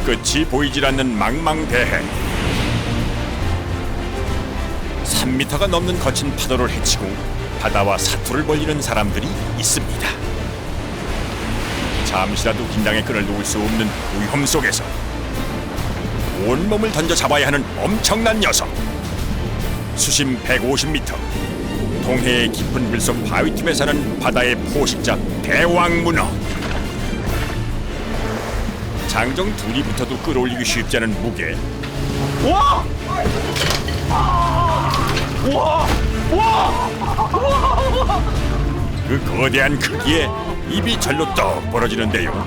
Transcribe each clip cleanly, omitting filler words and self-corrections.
끝이 보이질 않는 망망대해. 3m가 넘는 거친 파도를 헤치고 바다와 사투를 벌이는 사람들이 있습니다. 잠시라도 긴장의 끈을 놓을 수 없는 위험 속에서 온몸을 던져 잡아야 하는 엄청난 녀석. 수심 150m, 동해의 깊은 물속 바위틈에 사는 바다의 포식자 대왕문어. 장정 둘이 붙어도 끌어올리기 쉽지 않은 무게. 와! 와! 와! 그 거대한 크기에 입이 절로 떡 벌어지는데요.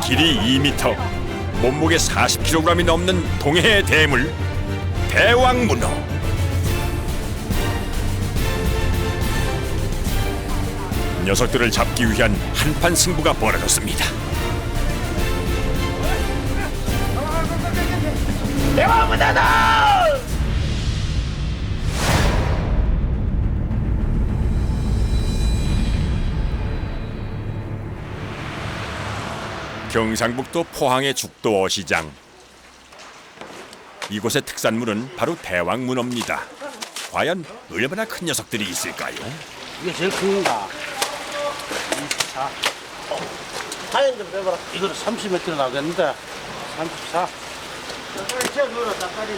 길이 2m, 몸무게 40kg이 넘는 동해의 대물 대왕문어. 녀석들을 잡기 위한 한판 승부가 벌어졌습니다. 대왕문어다! 경상북도 포항의 죽도 어시장. 이곳의 특산물은 바로 대왕문어입니다. 과연 얼마나 큰 녀석들이 있을까요? 이게 제일 큰가? 24. 사연 좀 빼봐라. 이거는 30몇 킬로 나겠는데 34. 저거는 닭다리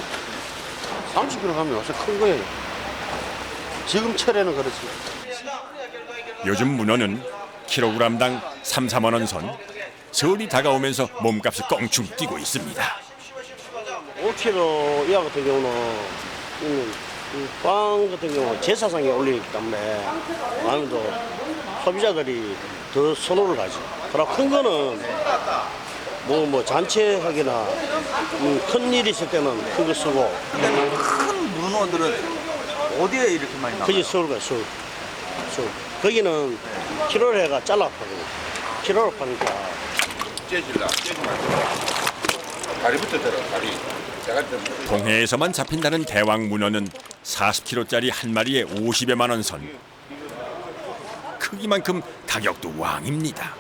30킬로 가면 요새 큰 거예요. 지금 철에는 그렇지. 요즘 문어는 킬로그램당 3, 4만 원 선. 설이 다가오면서 몸값이 껑충 뛰고 있습니다. 5kg 이하 같은 경우는 빵 같은 경우 제사상에 올리기 때문에 아무래도 소비자들이 더 선호를 하지. 그러나 큰 거는 뭐 잔치하기나 큰 일이 있을 때는 큰 거 쓰고. 큰 문어들은 어디에 이렇게 많이 나와요? 그게 서울 가요, 서울. 거기는 키로를 해가 잘라 파거든요. 키로를 파니까. 째질라, 째지 말고 다리부터 들어, 다리. 동해에서만 잡힌다는 대왕문어는 40kg짜리 한 마리에 50여만 원 선. 크기만큼 가격도 왕입니다.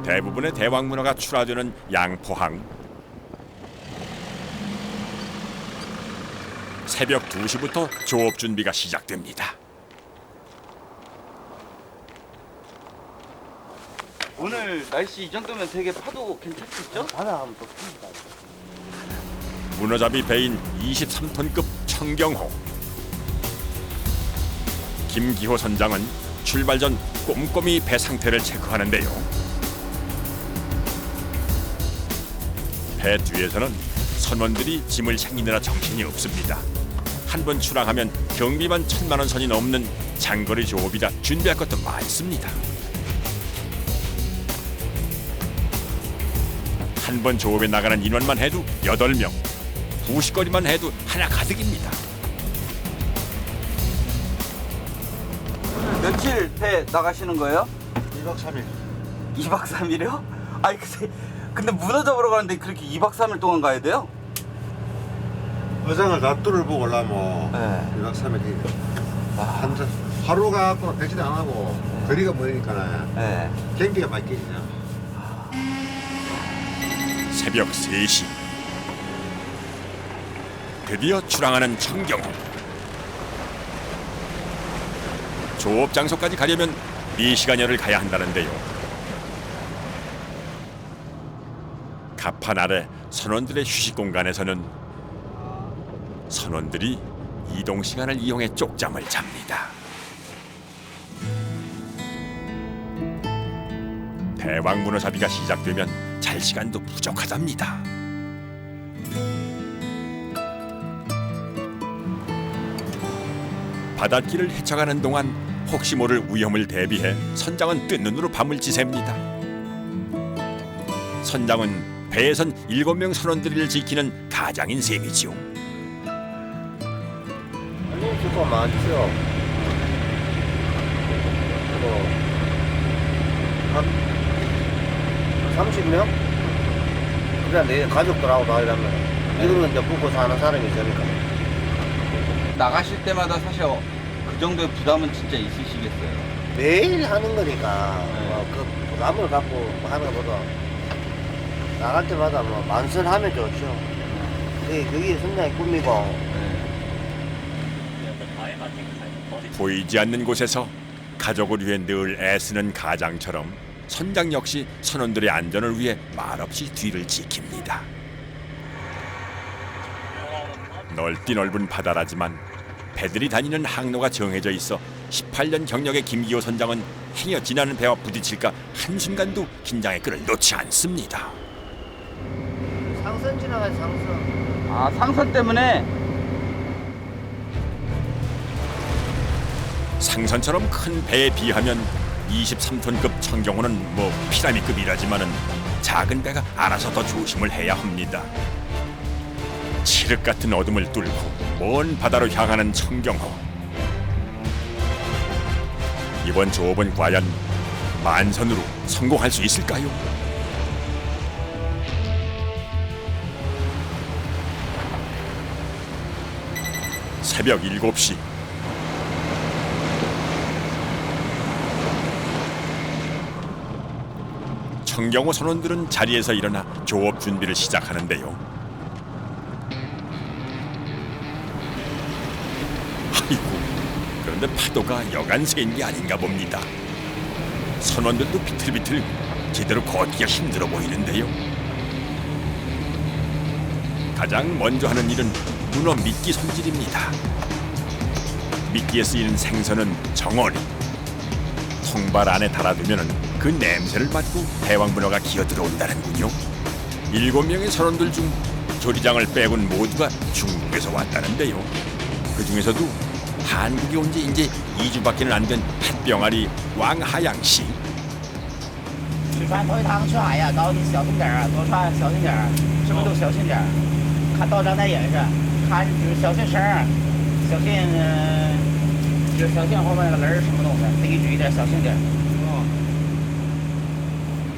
대부분의 대왕문어가 출하되는 양포항. 새벽 2시부터 조업 준비가 시작됩니다. 오늘 날씨 이 정도면 되게 파도 괜찮겠죠? 바다 하면 또 큽니다. 문어잡이 배인 23톤급 청경호. 김기호 선장은 출발 전 꼼꼼히 배 상태를 체크하는데요. 배 뒤에서는 선원들이 짐을 챙기느라 정신이 없습니다. 한 번 출항하면 경비만 1,000만 원 선이 넘는 장거리 조업이라 준비할 것도 많습니다. 한 번 조업에 나가는 인원만 해도 8명, 부식거리만 해도 하나 가득입니다. 며칠 배 나가시는 거예요? 2박 3일. 2박 3일이요? 아니 근데 문어 잡으러 가는데 그렇게 2박 3일 동안 가야 돼요? 어장을 다 뚫어보고 오려면 네. 2박 3일이 하루 가고 배치도 안 하고 거리가 멀으니까 네. 경비가 많이 깨지냐. 새벽 3시. 드디어 출항하는 청경호. 조업 장소까지 가려면 4시간여를 가야 한다는데요. 갑판 아래 선원들의 휴식 공간에서는 선원들이 이동 시간을 이용해 쪽잠을 잡니다. 대왕문어 잡이가 시작되면 잘 시간도 부족하답니다. 바닷길을 헤쳐가는 동안 혹시 모를 위험을 대비해 선장은 뜬 눈으로 밤을 지새웁니다. 선장은 배에선 7명 선원들을 지키는 가장인 셈이지요. 아니, 수고 많죠. 한 30명? 그냥 내 가족들하고 다 이러면 이거는 이제 붙고 사는 사람이 있으니까. 나가실 때마다 사실 그 정도의 부담은 진짜 있으시겠어요. 매일 하는 거니까 네. 그 부담을 갖고 하는 것보다 나갈 때마다 뭐 만선하면 좋죠. 그게 선장의 꿈이고. 보이지 않는 곳에서 가족을 위해 늘 애쓰는 가장처럼 선장 역시 선원들의 안전을 위해 말없이 뒤를 지킵니다. 넓디 넓은 바다라지만 배들이 다니는 항로가 정해져 있어 18년 경력의 김기호 선장은 행여 지나는 배와 부딪힐까 한순간도 긴장의 끈을 놓지 않습니다. 상선 지나가요, 상선. 아, 상선 때문에. 상선처럼 큰 배에 비하면 23톤급 청경호는 뭐 피라미급이라지만은 작은 배가 알아서 더 조심을 해야 합니다. 칠흑 같은 어둠을 뚫고 먼 바다로 향하는 청경호. 이번 조업은 과연 만선으로 성공할 수 있을까요? 새벽 7시. 청경호 선원들은 자리에서 일어나 조업 준비를 시작하는데요. 아이고, 그런데 파도가 여간 세인 게 아닌가 봅니다. 선원들도 비틀비틀 제대로 걷기가 힘들어 보이는데요. 가장 먼저 하는 일은 문어 미끼 손질입니다. 미끼에 쓰이는 생선은 정어리. 통발 안에 달아두면 그 냄새를 맡고 대왕문어가 기어들어온다는군요. 7명의 선원들 중 조리장을 빼곤 모두가 중국에서 왔다는데요. 그 중에서도 한국에 온 지 이제 2주밖에는 안 된 햇병아리 왕하양 씨. 你船头一趟去海呀，高你小心点儿，多穿小心点儿，什么都小心点儿。看道长他也是，看就是小心绳儿，小心就是小心后面那个轮儿什么东西，自己注意点，小心点儿。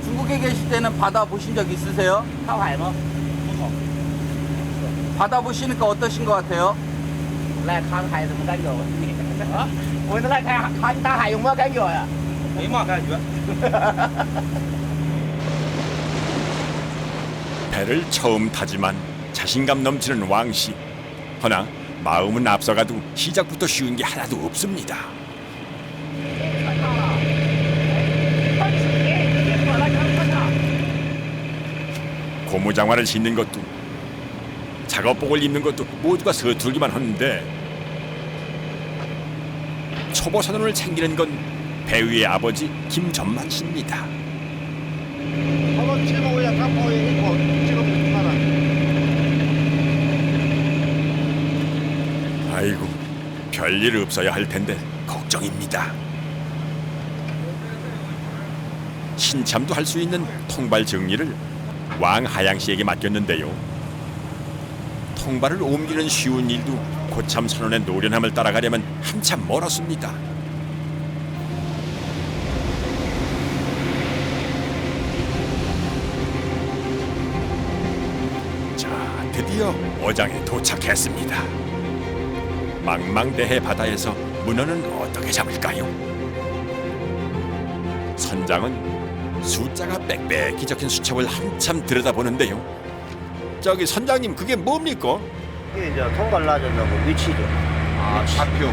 중국에 계실 때는 바다 보신 적 있으세요? 靠海吗？不好。 바다 보시니까 어떠신 것 같아요? 来看海怎么感觉？啊，我是来看大海有没有感觉呀？没嘛感觉。 배를 처음 타지만 자신감 넘치는 왕 씨. 허나 마음은 앞서가도 시작부터 쉬운 게 하나도 없습니다. 고무장화를 신는 것도 작업복을 입는 것도 모두가 서툴기만 하는데 초보 선원을 챙기는 건 배위의 아버지 김전만 씨입니다. 한번 찍어보자. 깜빡이 있고 찍어보자. 하나. 아이고, 별일 없어야 할 텐데 걱정입니다. 신참도 할 수 있는 통발 정리를 왕하양 씨에게 맡겼는데요. 통발을 옮기는 쉬운 일도 고참 선원의 노련함을 따라가려면 한참 멀었습니다. 자, 드디어 어장에 도착했습니다. 망망대해 바다에서 문어는 어떻게 잡을까요? 선장은 숫자가 빽빽히 적힌 수첩을 한참 들여다보는데요. 저기 선장님, 그게 뭡니까? 이게 이제 통발 놔준다고 위치죠. 아, 좌표.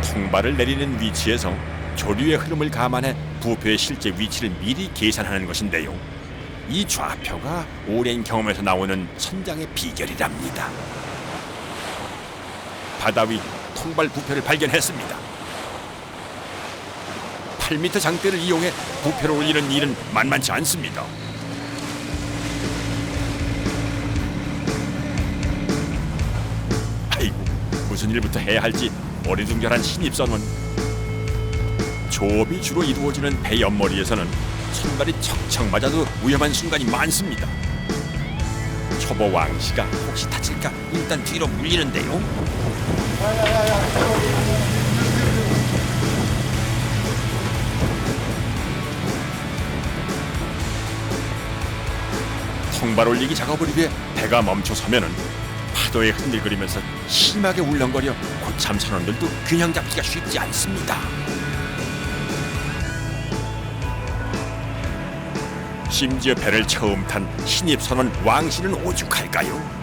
통발을 내리는 위치에서 조류의 흐름을 감안해 부표의 실제 위치를 미리 계산하는 것인데요. 이 좌표가 오랜 경험에서 나오는 선장의 비결이랍니다. 바다 위 통발 부표를 발견했습니다. 8m 장대를 이용해 부표를 올리는 일은 만만치 않습니다. 아이고, 무슨 일부터 해야 할지 어리둥절한 신입선원. 조업이 주로 이루어지는 배 옆머리에서는 손발이 척척 맞아도 위험한 순간이 많습니다. 초보 왕씨가 혹시 다칠까 일단 뒤로 물리는데요. 통발 올리기 작업을 위해 배가 멈춰서면은 파도에 흔들거리면서 심하게 울렁거려 고참 선원들도 균형 잡기가 쉽지 않습니다. 심지어 배를 처음 탄 신입 선원 왕씨는 오죽할까요?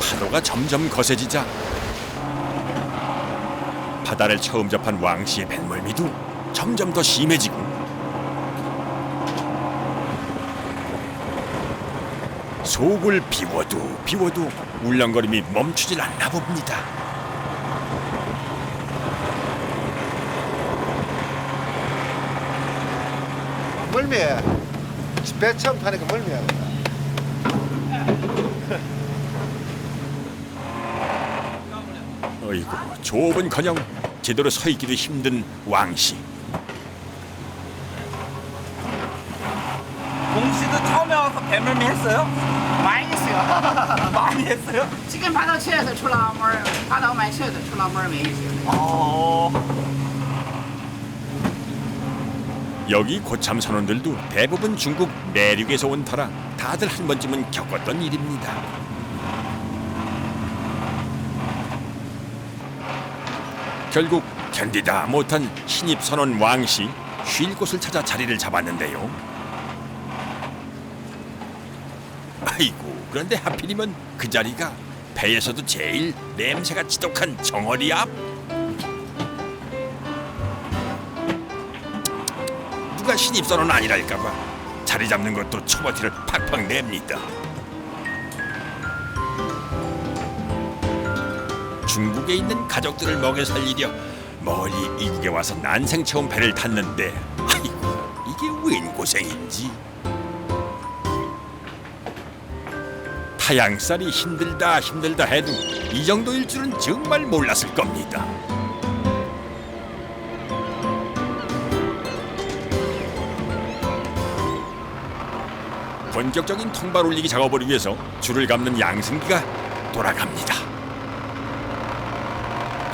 파도가 점점 거세지자 바다를 처음 접한 왕씨의 뱃멀미도 점점 더 심해지고 속을 비워도 울렁거림이 멈추질 않나 봅니다. 멀미해. 배 처음 타니까 멀미해. 어이구, 좁은커녕 제대로 서 있기도 힘든 왕씨. 공씨도 처음에 와서 배멀미 했어요? 많이 있어요. 많이 했어요? 지금 바다치에서 출라물, 바다 말치에서 출라물 매 있어요. 여기 고참 선원들도 대부분 중국 내륙에서 온 터라 다들 한 번쯤은 겪었던 일입니다. 결국 견디다 못한 신입 선원 왕씨, 쉴 곳을 찾아 자리를 잡았는데요. 아이고, 그런데 하필이면 그 자리가 배에서도 제일 냄새가 지독한 정어리 앞. 누가 신입 선원 아니랄까봐 자리 잡는 것도 초버티를 팍팍 냅니다. 중국에 있는 가족들을 먹여 살리려 멀리 이국에 와서 난생 처음 배를 탔는데 아이고, 이게 웬 고생인지. 타양살이 힘들다 해도 이 정도일 줄은 정말 몰랐을 겁니다. 본격적인 통발 올리기 작업을 위해서 줄을 감는 양승기가 돌아갑니다.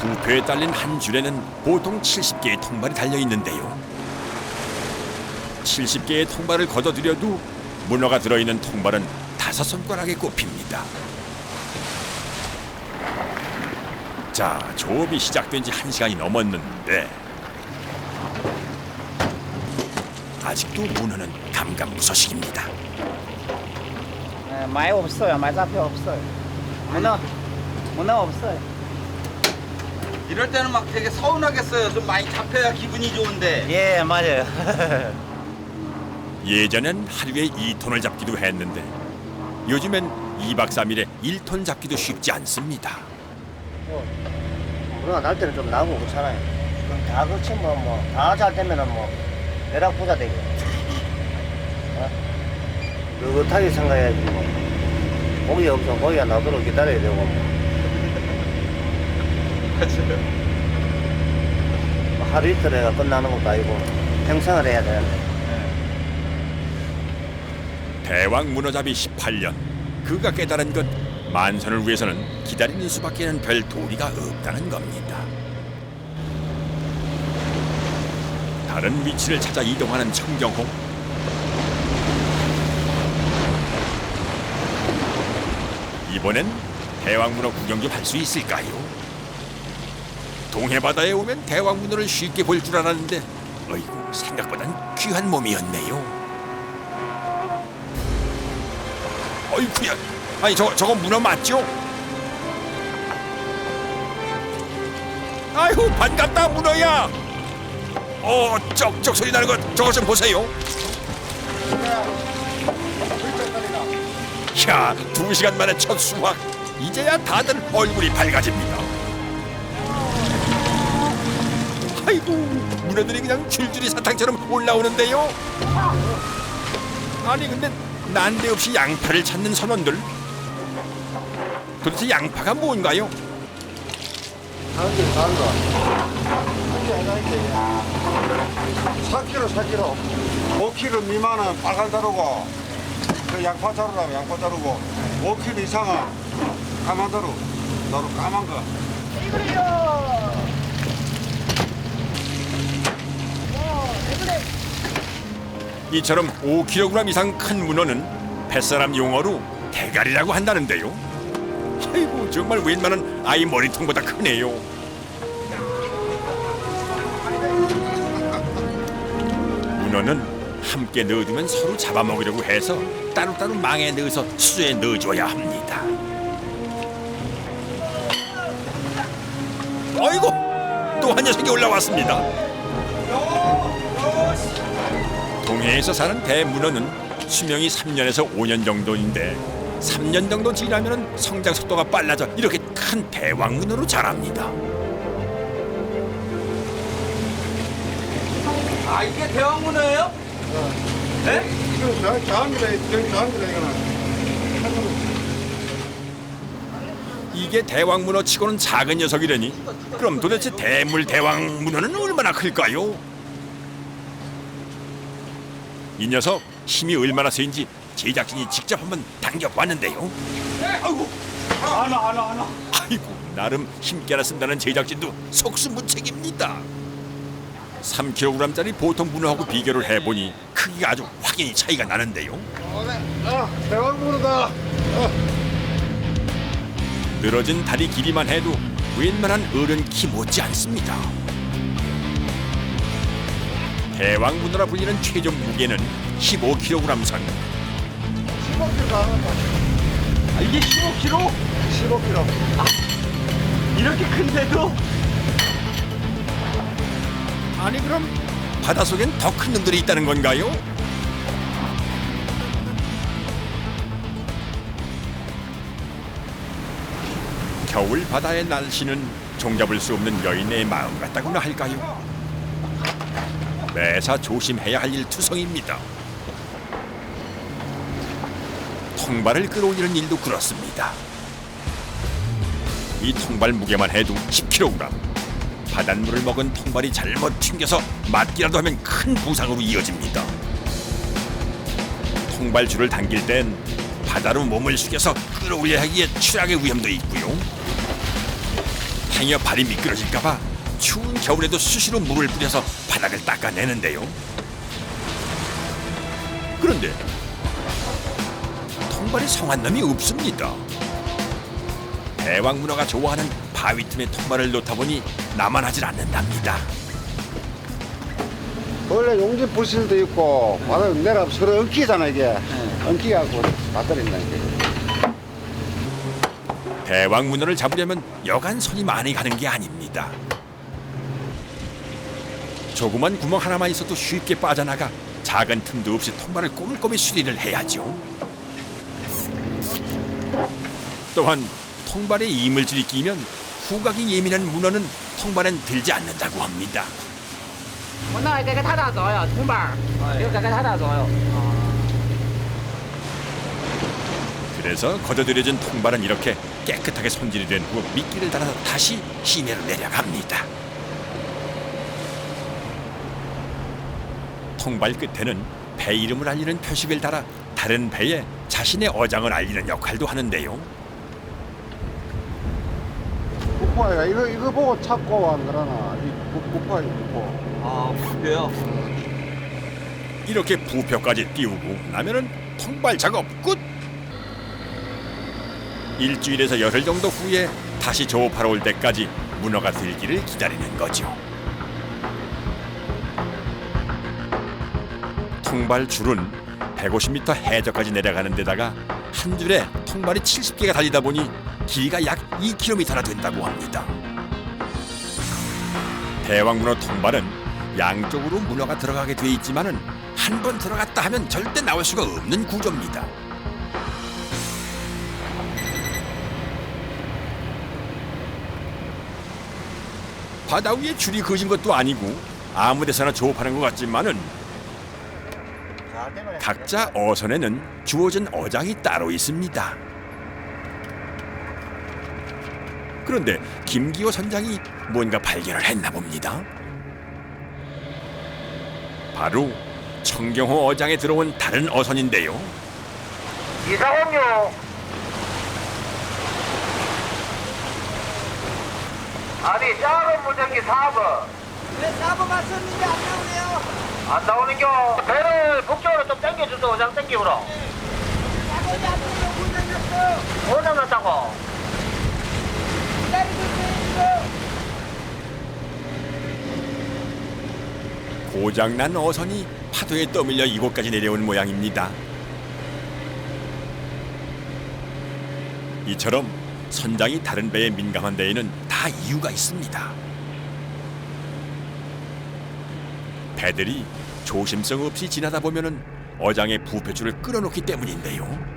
부표에 딸린 한 줄에는 보통 70개의 통발이 달려있는데요. 70개의 통발을 걷어들여도 문어가 들어있는 통발은 5손가락에 꼽힙니다. 자, 조업이 시작된 지 1시간이 넘었는데 아직도 문어는 감감무소식입니다. 많이 없어요. 많이 잡혀 없어요. 문어 없어요. 이럴 때는 막 되게 서운하겠어요. 좀 많이 잡혀야 기분이 좋은데. 예, 맞아요. 예전엔 하루에 2톤을 잡기도 했는데 요즘엔 2박 3일에 1톤 잡기도 쉽지 않습니다. 문어가 날 때는 좀 나고 그렇잖아요. 그럼 다 그렇지 다 잘 되면은 벼락 부자 되고. 느긋하게 생각해야지 고기 없으면 고기가 나도록 기다려야 되고. 하루 이틀 해가 끝나는 것도 아니고 평생을 해야 되는데. 대왕 문어잡이 18년, 그가 깨달은 것, 만선을 위해서는 기다리는 수밖에는 별 도리가 없다는 겁니다. 다른 위치를 찾아 이동하는 청정호. 이번엔 대왕 문어 구경 좀 할 수 있을까요? 동해바다에 오면 대왕 문어를 쉽게 볼 줄 알았는데 어이구, 생각보단 귀한 몸이었네요. 어이구야, 아니 저건 문어 맞죠? 아이고, 반갑다 문어야. 쩍쩍 소리 나는 것 저것 좀 보세요. 야, 2시간 만에 첫 수확. 이제야 다들 얼굴이 밝아집니다. 아이고, 문어들이 그냥 줄줄이 사탕처럼 올라오는데요. 아니 근데 난데없이 양파를 찾는 선원들. 도대체 양파가 뭔가요? 한개 반도. 4kg. 5kg 미만은 빨간 자루고, 그 양파 자루라면 양파 자루고, 5kg 이상은 까만 자루, 까만 거. 이처럼 5kg 이상 큰 문어는 뱃사람 용어로 대가리라고 한다는데요. 아이고 정말 웬만한 아이 머리통보다 크네요. 문어는 함께 넣어두면 서로 잡아먹으려고 해서 따로따로 망에 넣어서 수조에 넣어줘야 합니다. 아이고 또 한 녀석이 올라왔습니다. 동해에서 사는 대문어는 수명이 3년에서 5년 정도인데 3년 정도 지나면 성장 속도가 빨라져 이렇게 큰 대왕문어로 자랍니다. 아 이게 대왕문어예요? 네? 이거 저항이다, 이거는. 이게 대왕문어 치고는 작은 녀석이라니 그럼 도대체 대물 대왕문어는 얼마나 클까요? 이 녀석 힘이 얼마나 세인지 제작진이 직접 한번 당겨봤는데요. 아이고 안 와. 아이고 나름 힘께나 쓴다는 제작진도 속수무책입니다. 3kg짜리 보통 문어하고 비교를 해보니 크기가 아주 확연히 차이가 나는데요. 대왕문어다. 늘어진 다리 길이만 해도 웬만한 어른 키 못지 않습니다. 대왕문어라 불리는 최종 무게는 15kg 선. 15kg 나간다. 아, 이게 15kg? 15kg. 이렇게 큰데도? 아니 그럼 바닷속엔 더 큰 놈들이 있다는 건가요? 겨울 바다의 날씨는 종잡을 수 없는 여인의 마음 같다고나 할까요? 매사 조심해야 할 일 투성입니다. 통발을 끌어올리는 일도 그렇습니다. 이 통발 무게만 해도 10kg. 바닷물을 먹은 통발이 잘못 튕겨서 맞기라도 하면 큰 부상으로 이어집니다. 통발줄을 당길 땐 바다로 몸을 숙여서 끌어올려야 하기에 추락의 위험도 있고요. 행여 발이 미끄러질까봐 추운 겨울에도 수시로 물을 뿌려서 바닥을 닦아내는데요. 그런데 통발이 성한 놈이 없습니다. 대왕문어가 좋아하는 바위 틈에 통발을 놓다 보니 나만 하질 않는답니다. 원래 용지 부실도 있고 바다 내가 서로 엉키잖아 이게. 엉키갖고 맞들인다 이게. 대왕문어를 잡으려면 여간 손이 많이 가는 게 아닙니다. 조그만 구멍 하나만 있어도 쉽게 빠져나가 작은 틈도 없이 통발을 꼬물꼬물 수리를 해야죠. 또한 통발에 이물질이 끼면 후각이 예민한 문어는 통발엔 들지 않는다고 합니다. 我那给它打走呀，铜板儿，给它打走呀。 그래서 걷어들여진 통발은 이렇게 깨끗하게 손질이 된 후 미끼를 달아서 다시 시내로 내려갑니다. 통발 끝에는 배 이름을 알리는 표식을 달아 다른 배에 자신의 어장을 알리는 역할도 하는데요. 부파이가 이거 보고 찾고 안 그러나 이 부파이 부포. 아 그래요? 이렇게 부표까지 띄우고 나면은 통발 작업 끝! 일주일에서 열흘 정도 후에 다시 조업하러 올 때까지 문어가 들기를 기다리는 거죠. 통발 줄은 150m 해저까지 내려가는 데다가 한 줄에 통발이 70개가 달리다 보니 길이가 약 2km나 된다고 합니다. 대왕문어 통발은 양쪽으로 문어가 들어가게 돼 있지만은 한 번 들어갔다 하면 절대 나올 수가 없는 구조입니다. 바다 위에 줄이 그어진 것도 아니고 아무 데서나 조업하는 것 같지만은 각자 어선에는 주어진 어장이 따로 있습니다. 그런데 김기호 선장이 뭔가 발견을 했나 봅니다. 바로 청경호 어장에 들어온 다른 어선인데요. 이상형요. 아니 작은 무전기 4번. 왜 4번 맞췄는데 안 나오네요? 안 나오는겨. 배를 북쪽으로 좀 당겨주소. 어장 당기우로. 어장 났다고. 고장난 어선이 파도에 떠밀려 이곳까지 내려온 모양입니다. 이처럼 선장이 다른 배에 민감한 데에는 다 이유가 있습니다. 배들이 조심성 없이 지나다 보면은 어장의 부패줄을 끌어놓기 때문인데요.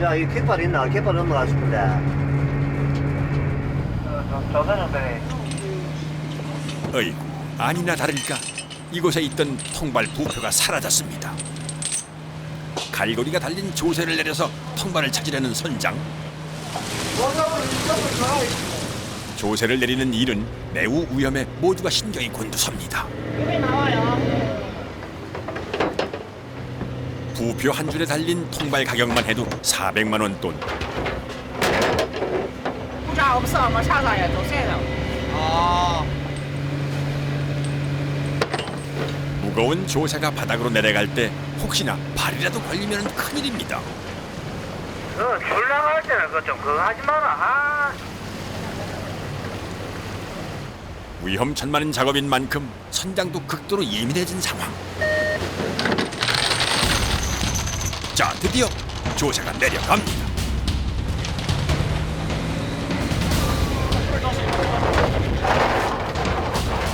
야, 이 깃발 있나? 깃발 넘어가 싶은데. 조선은 배. 어이구, 아니나 다를까 이곳에 있던 통발 부표가 사라졌습니다. 갈고리가 달린 조세를 내려서 통발을 찾으려는 선장. 조세를 내리는 일은 매우 위험해 모두가 신경이 곤두섭니다. 여기 나와요. 부표 한 줄에 달린 통발 가격만 해도 400만 원 돈. 부자 없어. 뭐 사가야 조세는. 무거운 조세가 바닥으로 내려갈 때 혹시나 발이라도 걸리면 큰일입니다. 줄 나갈 때는 그거 하지 마라. 위험천만한 작업인 만큼 선장도 극도로 예민해진 상황. 자, 드디어 조세가 내려갑니다.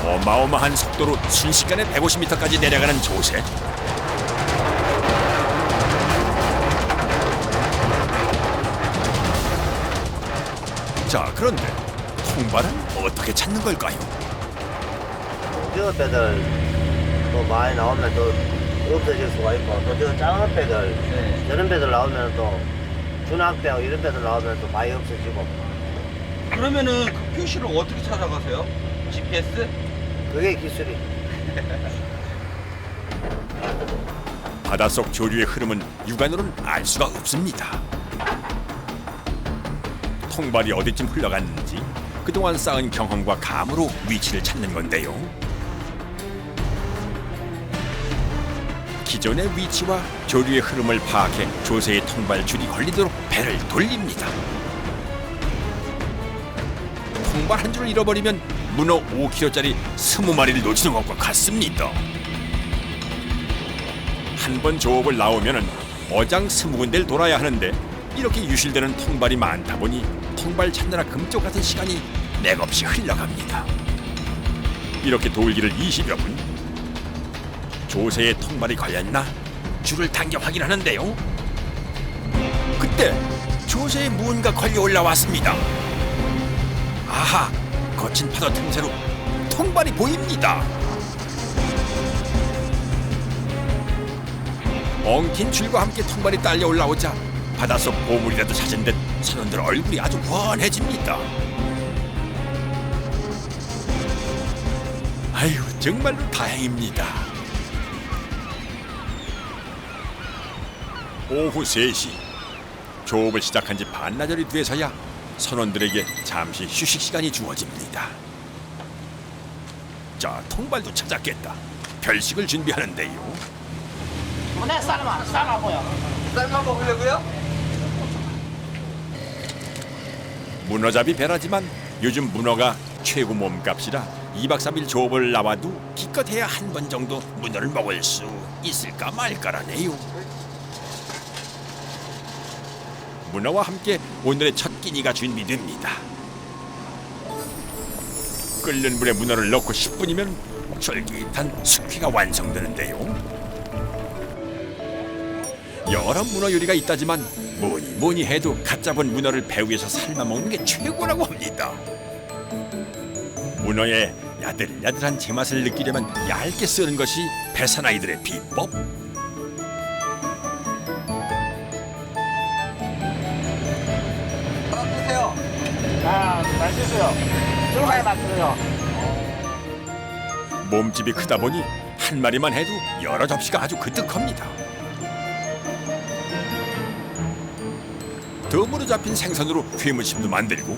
어마어마한 속도로 순식간에 150m까지 내려가는 조세. 자, 그런데 통발은 어떻게 찾는 걸까요? 저 배들 또 많이 나오면 또 없어질 수가 있고, 또 저 작은 배들, 저런 배들 나오면 또 준학배하고 이런 배들 나오면 또 많이 없어지고. 그러면은 그 표시를 어떻게 찾아가세요? GPS? 그게 기술이. 바닷속 조류의 흐름은 육안으로는 알 수가 없습니다. 통발이 어디쯤 흘러갔는지 그동안 쌓은 경험과 감으로 위치를 찾는 건데요. 기존의 위치와 조류의 흐름을 파악해 조세의 통발 줄이 걸리도록 배를 돌립니다. 통발 한 줄을 잃어버리면 문어 5kg짜리 20마리를 놓치는 것과 같습니다. 한 번 조업을 나오면은 어장 20군데를 돌아야 하는데 이렇게 유실되는 통발이 많다 보니 통발 찾느라 금쪽 같은 시간이 맥없이 흘러갑니다. 이렇게 돌기를 20여 분. 조세에 통발이 걸렸나? 줄을 당겨 확인하는데요. 그때 조세에 무언가 걸려 올라왔습니다. 아하, 거친 파도 틈새로 통발이 보입니다. 엉킨 줄과 함께 통발이 딸려 올라오자 바닷속 보물이라도 찾은 듯 선원들 얼굴이 아주 훤해집니다. 아유, 정말로 다행입니다. 오후 3시 조업을 시작한 지 반나절이 돼서야 선원들에게 잠시 휴식 시간이 주어집니다. 자, 통발도 찾았겠다. 별식을 준비하는데요. 문에 삶아고요. 쌀만 먹으려고요? 문어잡이 배라지만 요즘 문어가 최고 몸값이라 2박 3일 조업을 나와도 기껏해야 한 번 정도 문어를 먹을 수 있을까 말까라네요. 문어와 함께 오늘의 첫 끼니가 준비됩니다. 끓는 물에 문어를 넣고 10분이면 쫄깃한 숙회가 완성되는데요. 여러 문어 요리가 있다지만 뭐니 해도 갓 잡은 문어를 배 위에서 삶아 먹는 게 최고라고 합니다. 문어의 야들야들한 제맛을 느끼려면 얇게 썰은 것이 배사나이들의 비법. 드세요. 아, 맛있어요. 들어가야 맛있어요. 몸집이 크다 보니 한 마리만 해도 여러 접시가 아주 그득합니다. 덤으로 잡힌 생선으로 회무침도 만들고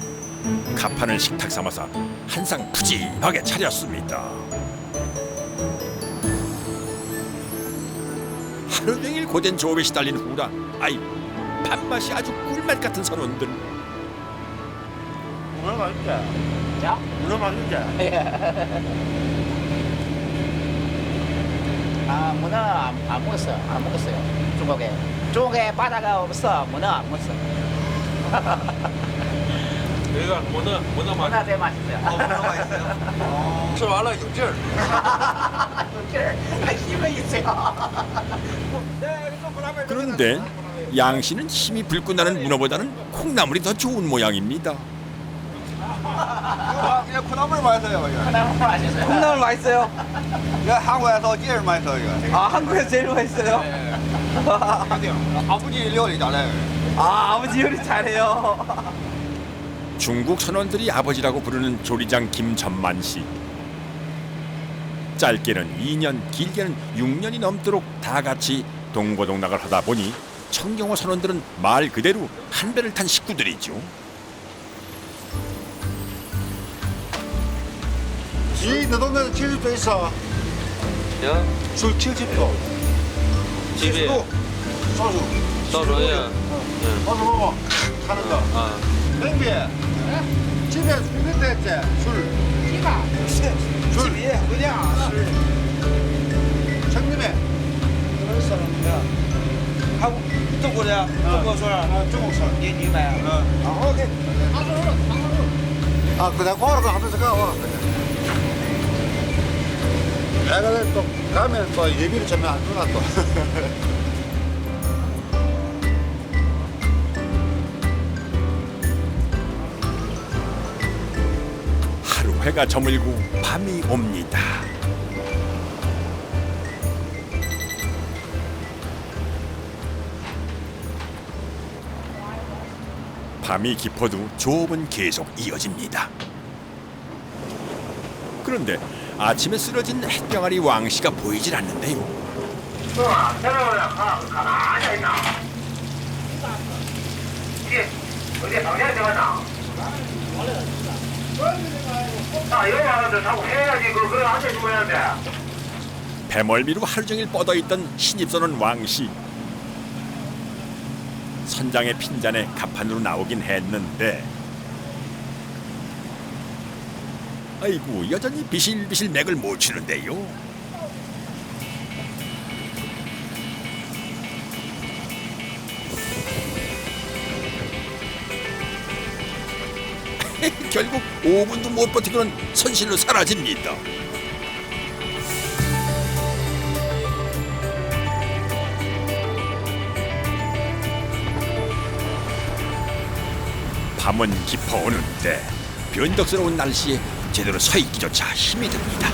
가판을 식탁 삼아서 한 상 푸짐하게 차렸습니다. 하루 종일 고된 조업에 시달린 후라, 아이 밥맛이 아주 꿀맛 같은 선원들. 문어 맛있지? 자. 문어 맛있지? 아, 문어 안 먹었어요. 안 먹었어요. 중국에 바다가 없어. 문어 안 먹었어. 여기가 문어 문어 제일 맛있어요. 문어 맛있어요.吃完了有劲儿。 힘이 있어요. 그런데 양 씨는 힘이 불끈 나는 문어보다는 콩나물이 더 좋은 모양입니다. 그냥 콩나물 맛있어요. 이거. 너무 맛있어요. 콩나물 맛있어요? 이거 한국에서 제일 맛있어요. 이거. 아, 한국에서 제일 맛있어요? 아버지 요리 잘해요. 아, 아버지 요리 잘해요. 중국 선원들이 아버지라고 부르는 조리장 김전만 씨. 짧게는 2년, 길게는 6년이 넘도록 다 같이 동고동락을 하다 보니 청경호 선원들은 말 그대로 한 배를 탄 식구들이죠. 이 너동네는 70도 있어. 술 70도. 70도. 소주. 소주야. 소주 먹어. 하는 거. 형비. 집에 술 됐지? 술. 술. 집이 그냥 술. 형님의. 그런 사람이야. 하고 또 그래. 중국 술. 중국 술. 니买. 아, 오케이. 아, 그냥 걸어가 하면서 가. 내가 또 가면 또 예비를 전면 안 주나 또. 하루 해가 저물고 밤이 옵니다. 밤이 깊어도 조업은 계속 이어집니다. 그런데 아침에 쓰러진 햇병아리 왕씨가 보이질 않는데요. 배멀미로 하루 종일 뻗어있던 신입선원 왕씨. 선장의 핀잔에 가판으로 나오긴 했는데 아이고 여전히 비실비실 맥을 못 추는데요. 결국 5분도 못 버티고는 선실로 사라집니다. 밤은 깊어오는데 변덕스러운 날씨에 제대로 서 있기조차 힘이 듭니다.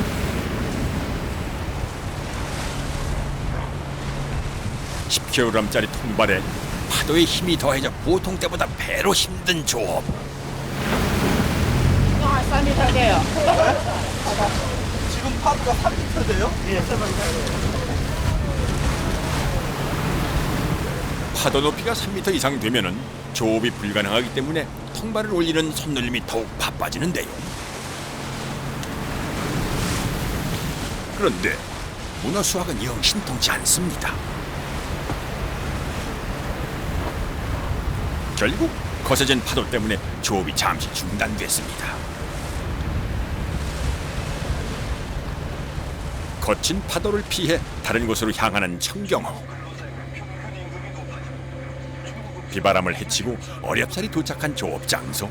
(10kg짜리) 통발에 파도의 힘이 더해져 보통 때보다 배로 힘든 조업. 한 3m 돼요. 지금 파도가 3m 돼요? 파도 높이가 3m 이상 되면은 조업이 불가능하기 때문에 통발을 올리는 손놀림이 더욱 바빠지는데요. 그런데 문어 수확은 영 신통치 않습니다. 결국 거세진 파도 때문에 조업이 잠시 중단됐습니다. 거친 파도를 피해 다른 곳으로 향하는 청경호. 비바람을 헤치고 어렵사리 도착한 조업 장소.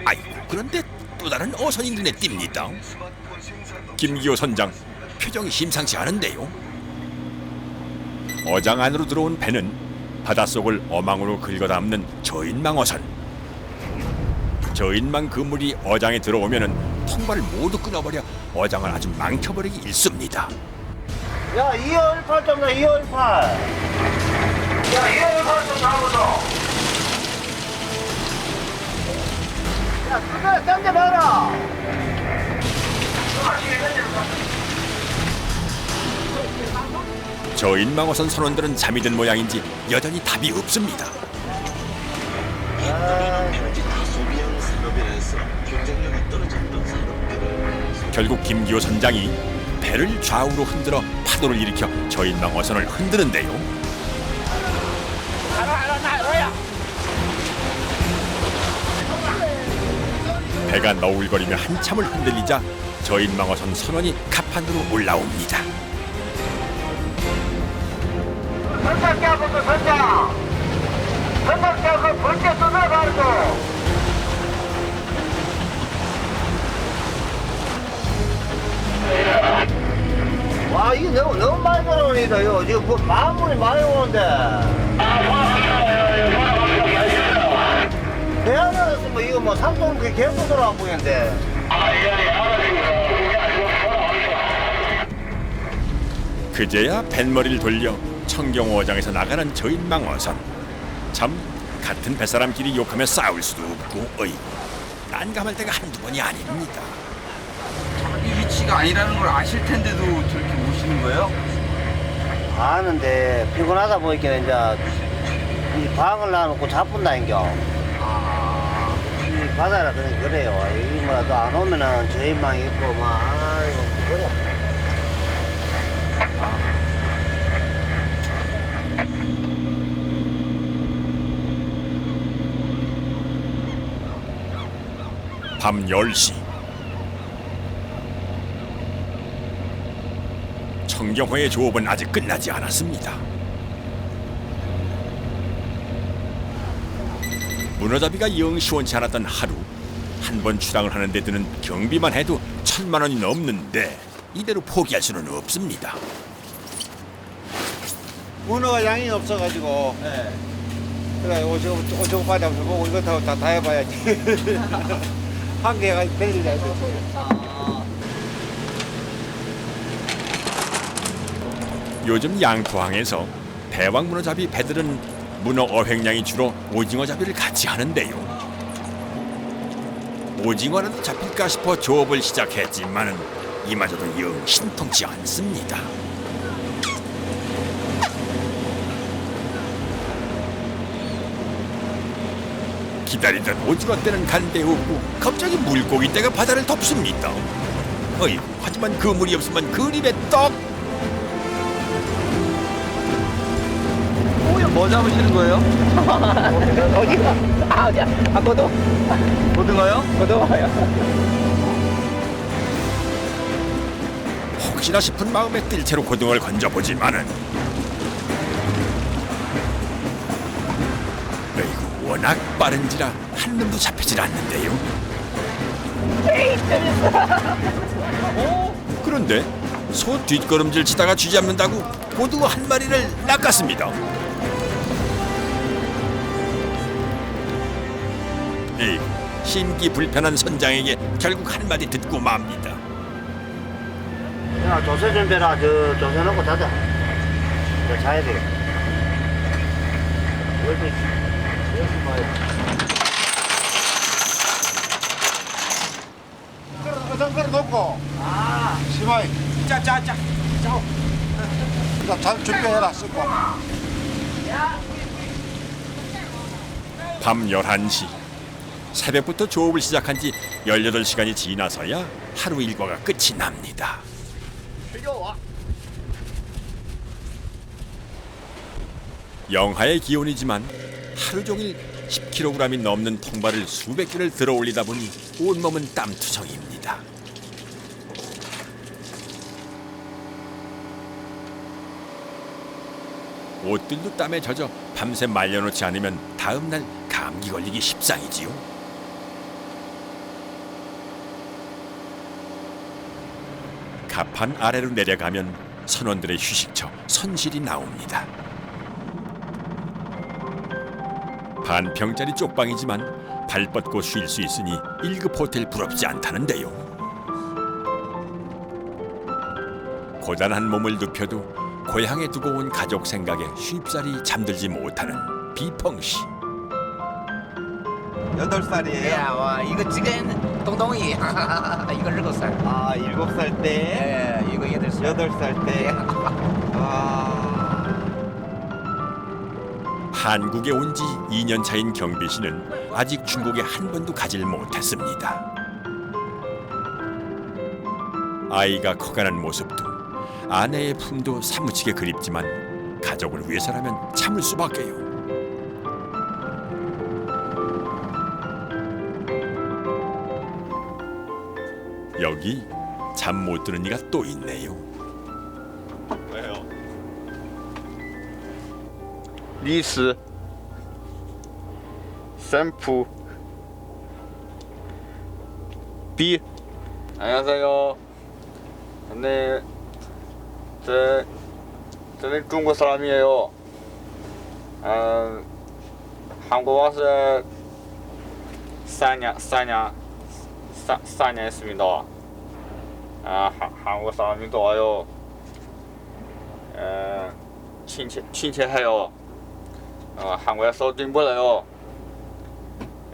아이고 그런데 또 다른 어선이 눈에 띕니다. 김기호 선장 표정이 심상치 않은데요. 어장 안으로 들어온 배는 바닷속을 어망으로 긁어담는 저인망 어선. 저인망 그물이 어장에 들어오면은 통발을 모두 끊어버려 어장을 아주 망쳐버리기 일쑤입니다. 야, 2518 좀다, 2518. 야, 2518 좀 나오소. 야, 그거 던져봐라. 저인망어선 선원들은 잠이 든 모양인지 여전히 답이 없습니다. 결국 김기호 선장이 배를 좌우로 흔들어 파도를 일으켜 저인망 어선을 흔드는데요. 배가 너울거리며 한참을 흔들리자 저인망 어선 선원이 갑판으로 올라옵니다. 와, 이게 너무 많이 들어오니다. 이거 지금 뭐 마음이 많이 오는데. 배 안에서 뭐 이거 뭐 삼성 그 개포도로 안 보이는데. 그제야 뱃머리를 돌려 청경호장에서 나가는 저인망 어선. 참 같은 뱃사람끼리 욕하며 싸울 수도 없고 어이구 난감할 때가 한두 번이 아닙니다. 자기 위치가 아니라는 걸 아실 텐데도 저렇게 모시는 거예요? 아는데 피곤하다 보니까 이제 이 방을 놔놓고 자뿐다인겨. 이 바다라 그냥 그래요. 이 뭐라도 안 오면은 저희만 있고 막 아이고 그래. 밤 10시 청경호의 조업은 아직 끝나지 않았습니다. 문어잡이가 영 시원치 않았던 하루, 한 번 출항을 하는 데 드는 경비만 해도 1,000만 원이 넘는데 이대로 포기할 수는 없습니다. 문어가 양이 없어가지고. 그래 오죽 바닥을 보고 이거 다 해봐야지. 한 개가 벨리가 돼. 요즘 양포항에서 대왕 문어잡이 배들은 문어 어획량이 줄어 오징어 잡이를 같이 하는데요. 오징어라도 잡힐까 싶어 조업을 시작했지만은 이마저도 영 신통치 않습니다. 기다리던 오징어 떼는 간데 없고 갑자기 물고기 떼가 바다를 덮습니다. 어이구, 하지만 그 물이 없으면 그림의 떡. 뭐 잡으시는 거예요? 어디가? 아, 어디야? 아, 고등어. 고등어요? 고등어요. 혹시나 싶은 마음에 뜰채로 고등어를 건져보지만은 어이구, 워낙 빠른지라 한 놈도 잡히질 않는데요. 그런데 소 뒷걸음질 치다가 쥐 잡는다고 고등어 한 마리를 낚았습니다. 에이, 심기 불편한 선장에게 결국 한마디 듣고 맙니다. 야, 조세 준비라. 조세 놓고 자자. 이제 자야 돼. 여기 봐요. 어떤 놓고. 심하이. 짜짜짜. 잘 준비해라 쓰고. 밤 11시 새벽부터 조업을 시작한 지 18시간이 지나서야 하루 일과가 끝이 납니다. 영하의 기온이지만 하루 종일 10kg이 넘는 통발을 수백 개를 들어 올리다 보니 온몸은 땀투성입니다. 옷들도 땀에 젖어 밤새 말려놓지 않으면 다음날 감기 걸리기 십상이지요. 갑판 아래로 내려가면 선원들의 휴식처 선실이 나옵니다. 반평짜리 쪽방이지만 발 뻗고 쉴 수 있으니 1급 호텔 부럽지 않다는데요. 고단한 몸을 눕혀도 고향에 두고 온 가족 생각에 쉽사리 잠들지 못하는 비펑씨. 8살이에요? 야, 와, 이거 지금 동동이. 이거 7살. 아, 7살 때? 예, 이거 8살. 8살 때? 한국에 온 지 2년 차인 경비 씨는 아직 중국에 한 번도 가질 못했습니다. 아이가 커가는 모습도 아내의 품도 사무치게 그립지만 가족을 위해서라면 참을 수밖에요. 여기 잠 못 드는 이가 또 있네요. 왜요? 리스 샘프 B 안녕하세요. 네, 저는 중국 사람이에요. 한국 와서 4년 했습니다. 한국 사람이 좋아요. 친절해요. 한국에서 딩불해요.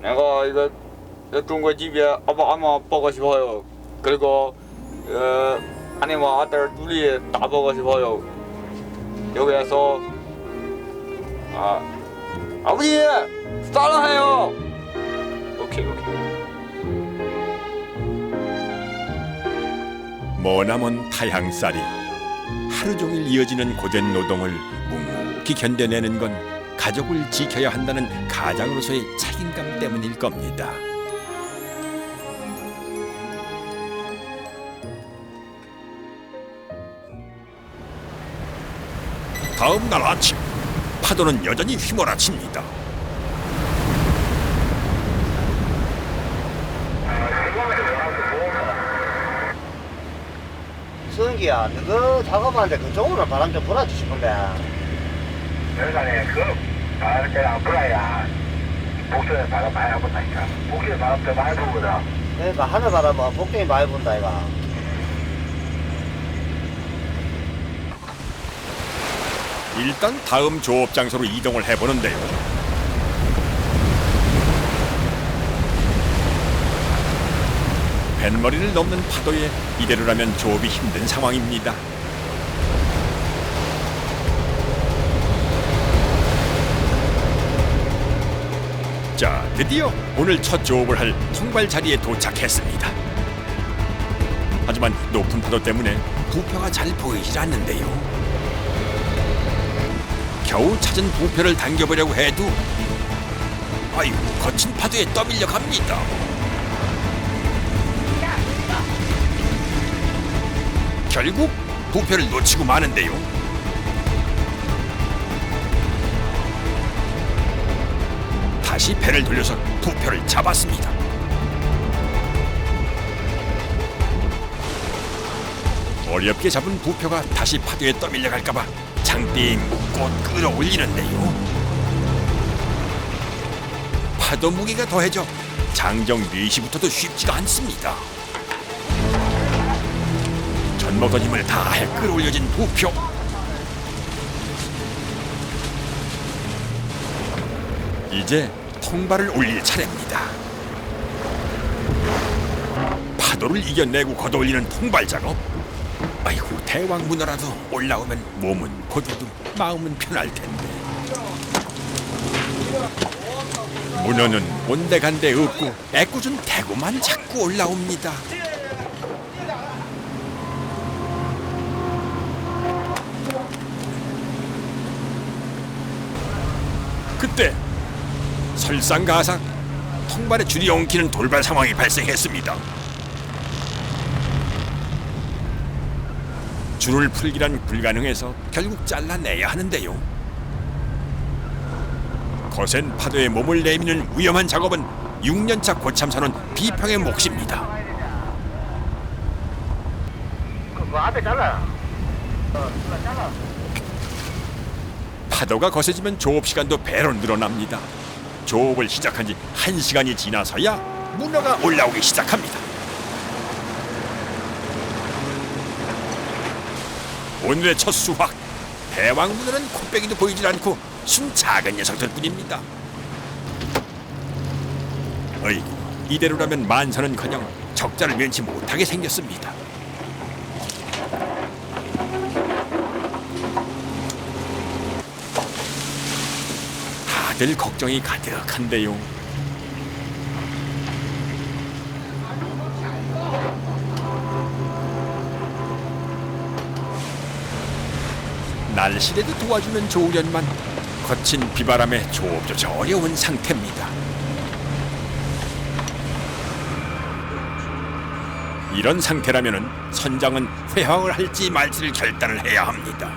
내가 이거 중국 집에 아빠 엄마 보고 싶어요. 그리고 아내와 아들 둘이 다 보고 싶어요. 여기에서 아버지 사랑해요. 오케이. 머나먼 타향살이 하루 종일 이어지는 고된 노동을 묵묵히 견뎌내는 건 가족을 지켜야 한다는 가장으로서의 책임감 때문일 겁니다. 다음 날 아침 파도는 여전히 휘몰아칩니다. 승기야, 너가 작업하는데 그쪽으로 바람 좀 불어주고 싶은데. 여기가네 그 바람 때랑 불어야 목소리 바람 많이 안 분다니까. 목소리 바람 더 많이 불거든. 그러니까 하늘 바람은 복동이 많이 분다 이가. 일단 다음 조업 장소로 이동을 해보는데요. 뱃머리를 넘는 파도에 이대로라면 조업이 힘든 상황입니다. 자, 드디어 오늘 첫 조업을 할 통발 자리에 도착했습니다. 하지만 높은 파도 때문에 부표가 잘 보이질 않는데요. 겨우 찾은 부표를 당겨보려고 해도 아유, 거친 파도에 떠밀려 갑니다. 결국 부표를 놓치고 마는데요. 다시 배를 돌려서 부표를 잡았습니다. 어렵게 잡은 부표가 다시 파도에 떠밀려 갈까봐 장대에 묶고 끌어올리는데요. 파도 무게가 더해져 장정 4시부터도 쉽지가 않습니다. 젖먹던 힘을 다해 끌어올려진 부표. 이제 통발을 올릴 차례입니다. 파도를 이겨내고 걷어올리는 통발 작업. 아이고, 대왕 문어라도 올라오면 몸은 고두두 마음은 편할 텐데. 문어는 온데간데 없고 애꿎은 대구만 자꾸 올라옵니다. 그때 설상가상 통발에 줄이 엉키는 돌발 상황이 발생했습니다. 줄을 풀기란 불가능해서 결국 잘라내야 하는데요. 거센 파도에 몸을 내미는 위험한 작업은 6년차 고참선원 비평의 몫입니다. 그 앞에 잘라. 파도가 거세지면 조업 시간도 배로 늘어납니다. 조업을 시작한 지 1시간이 지나서야 문어가 올라오기 시작합니다. 오늘의 첫 수확, 대왕 문어는 코빼기도 보이질 않고 순 작은 녀석들 뿐입니다. 어이구, 이대로라면 만선은커녕 적자를 면치 못하게 생겼습니다. 다들 걱정이 가득한데요. 날씨라도 도와주면 좋으련만 거친 비바람에 조업조차 어려운 상태입니다. 이런 상태라면은 선장은 회항을 할지 말지를 결단을 해야 합니다.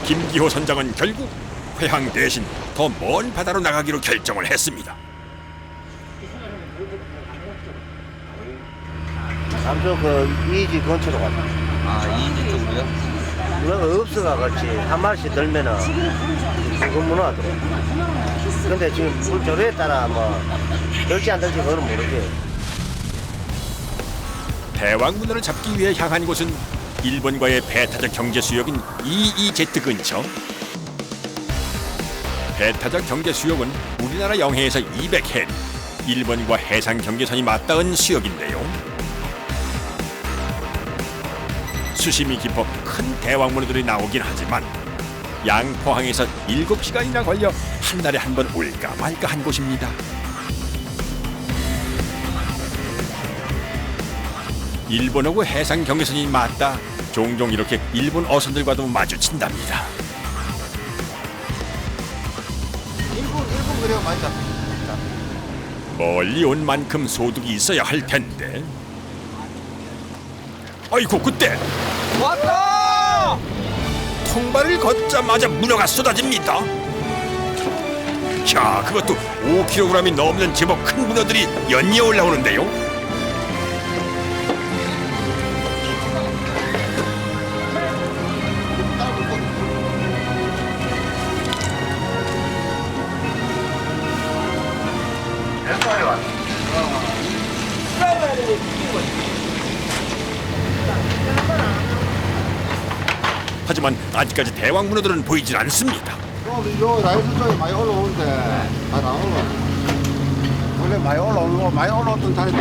김기호 선장은 결국 회항 대신 더 먼 바다로 나가기로 결정을 했습니다. 남쪽 이지 근처로 갔다. 이인지 쪽으로요? 문어가 없어가 같이 한 마리씩 들면은 붉은 문어가 들어. 근데 지금 물조류에 따라 뭐 들지 안 들지 그건 모르지. 대왕 문어를 잡기 위해 향한 곳은 일본과의 배타적 경제 수역인 EEZ 근처. 배타적 경제 수역은 우리나라 영해에서 200해리, 일본과 해상 경계선이 맞닿은 수역인데요. 수심이 깊어 큰 대왕 문어들이 나오긴 하지만 양포항에서 7시간이나 걸려 한 달에 한 번 올까 말까 한 곳입니다. 일본하고 해상 경계선이 맞닿아 종종 이렇게 일본 어선들과도 마주친답니다. 일본 그래요 많이 잡니다. 멀리 온 만큼 소득이 있어야 할 텐데. 아이고 그때 왔다! 통발을 걷자마자 문어가 쏟아집니다. 자, 그것도 5kg이 넘는 제법 큰 문어들이 연이어 올라오는데요. 하지만 아직까지 대왕 문어들은 보이질 않습니다. 요 라이스 쪽에 많이 올라오는데 다 나올라. 원래 많이 올라오는 거 많이 올라왔던 자리도.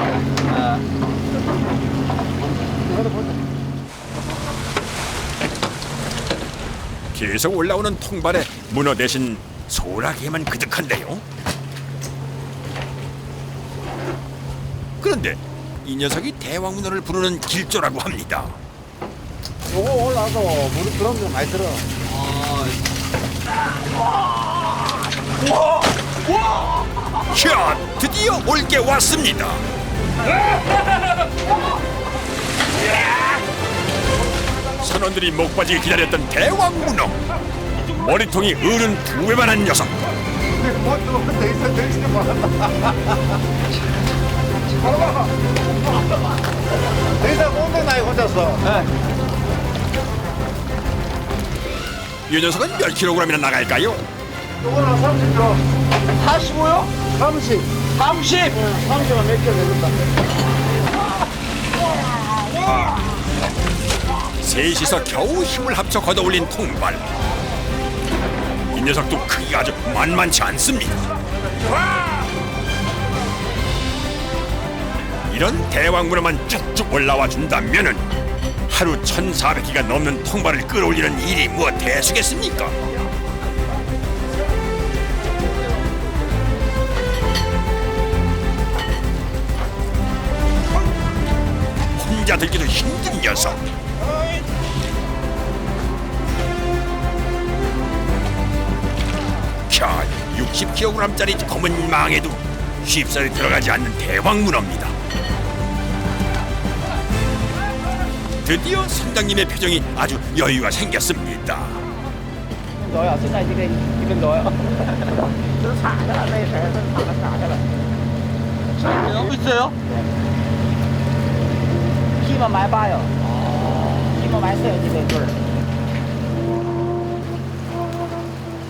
계속 올라오는 통발에 문어 대신 소라게만 그득한데요. 그런데 이 녀석이 대왕 문어를 부르는 길조라고 합니다. 요거 올라와도 물이 그런 게 많이 들어. 자, 드디어 올 게 왔습니다. 선원들이 목 빠지게 기다렸던 대왕 문어. 머리통이 어른 2배만한 녀석. 돼 있어, 돼 있어, 더 이상 온데 나이 혼자서. 이 녀석은 몇 킬로그램이나 나갈까요? 요거는 30kg. 45요? 30. 30! 30은 몇 킬로 되겠다. 셋이서 겨우 힘을 합쳐 걷어올린 통발. 이 녀석도 크기가 아주 만만치 않습니다. 이런 대왕 문어만 쭉쭉 올라와 준다면은 하루 1,400기가 넘는 통발을 끌어올리는 일이 뭐 대수겠습니까? 혼자 들기도 힘든 녀석. 자, 60kg짜리 검은 망에도 쉽사리 들어가지 않는 대왕 문어입니다. 드디어 선장님의 표정이 아주 여유가 생겼습니다. 多呀，现在这个1分多呀，都傻着了，那事儿都傻着了。 여기 있어요? 피만 많이 봐요. 피만 많이 써요, 집에 줄.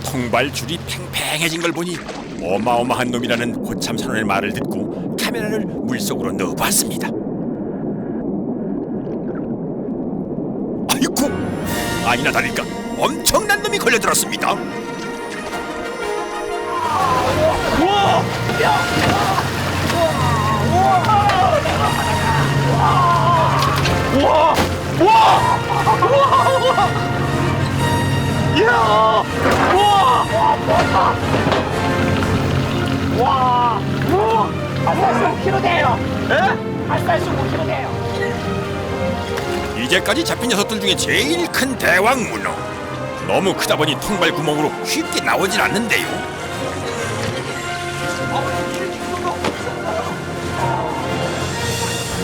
통발 줄이 팽팽해진 걸 보니 어마어마한 놈이라는 고참 선원의 말을 듣고 카메라를 물속으로 넣어봤습니다. 아이고, 아니나 다를까 엄청난 놈이 걸려들었습니다. 우와! 야! 우와! 우와! 우와! 이야! 우와! 와! 우와! 한 45kg 돼요. 에? 한 35kg 돼요. 이제까지 잡힌 녀석들 중에 제일 큰 대왕 문어. 너무 크다 보니 통발 구멍으로 쉽게 나오질 않는데요.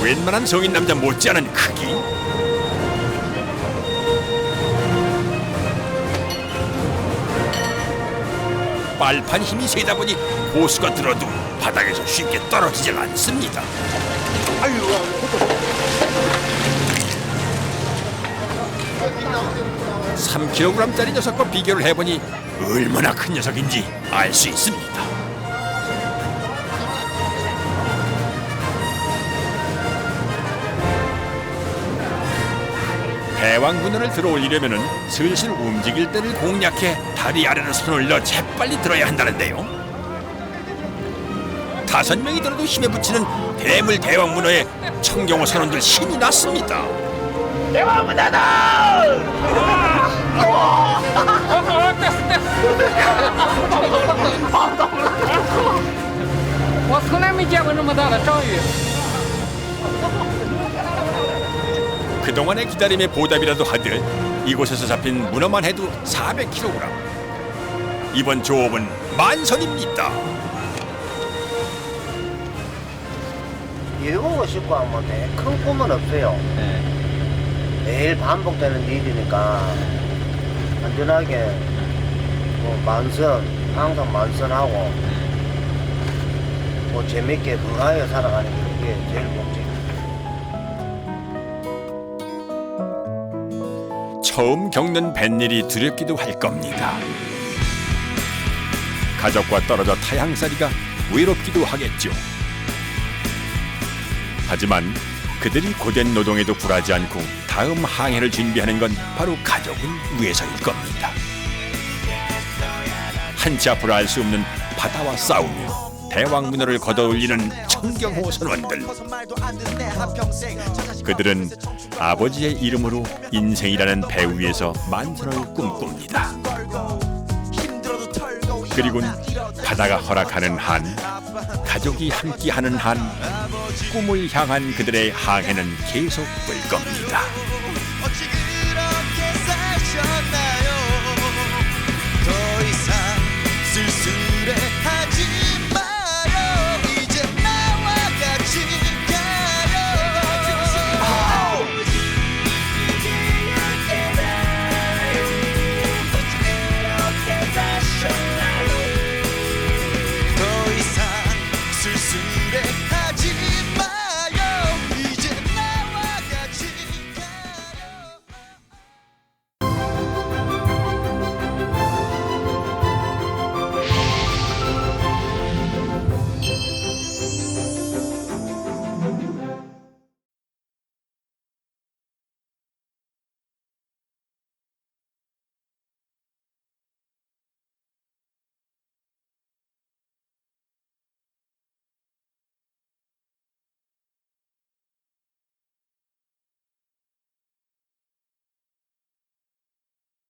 웬만한 성인 남자 못지않은 크기. 빨판 힘이 세다 보니 고수가 들어도 바닥에서 쉽게 떨어지질 않습니다. 3kg짜리 녀석과 비교를 해보니 얼마나 큰 녀석인지 알 수 있습니다. 대왕 문어를 들어올리려면 슬슬 움직일 때를 공략해 다리 아래로 손을 넣어 재빨리 들어야 한다는데요. 5명이 들어도 힘에 붙이는 대물 대왕 문어에 청경호 선원들 신이 났습니다. 대왕 문어다! 我从来没见过这么大的章鱼。 그동안의 기다림의 보답이라도 하듯 이곳에서 잡힌 문어만 해도 400kg. 이번 조업은 만선입니다. 일보고 싶고 하면 큰 꿈은 없어요. 매일 반복되는 일이니까 안전하게 뭐 만선, 항상 만선하고 뭐 재밌게 건강하게 살아가는 게 그게 제일 목적이에요. 처음 겪는 뱃일이 두렵기도 할 겁니다. 가족과 떨어져 타향살이가 외롭기도 하겠죠. 하지만 그들이 고된 노동에도 굴하지 않고 다음 항해를 준비하는 건 바로 가족을 위해서일 겁니다. 한치 앞으로 알 수 없는 바다와 싸우며 대왕 문어를 걷어올리는 청경호 선원들. 그들은 아버지의 이름으로 인생이라는 배 위에서 만선을 꿈꿉니다. 그리곤 바다가 허락하는 한, 가족이 함께하는 한, 꿈을 향한 그들의 항해는 계속될 겁니다.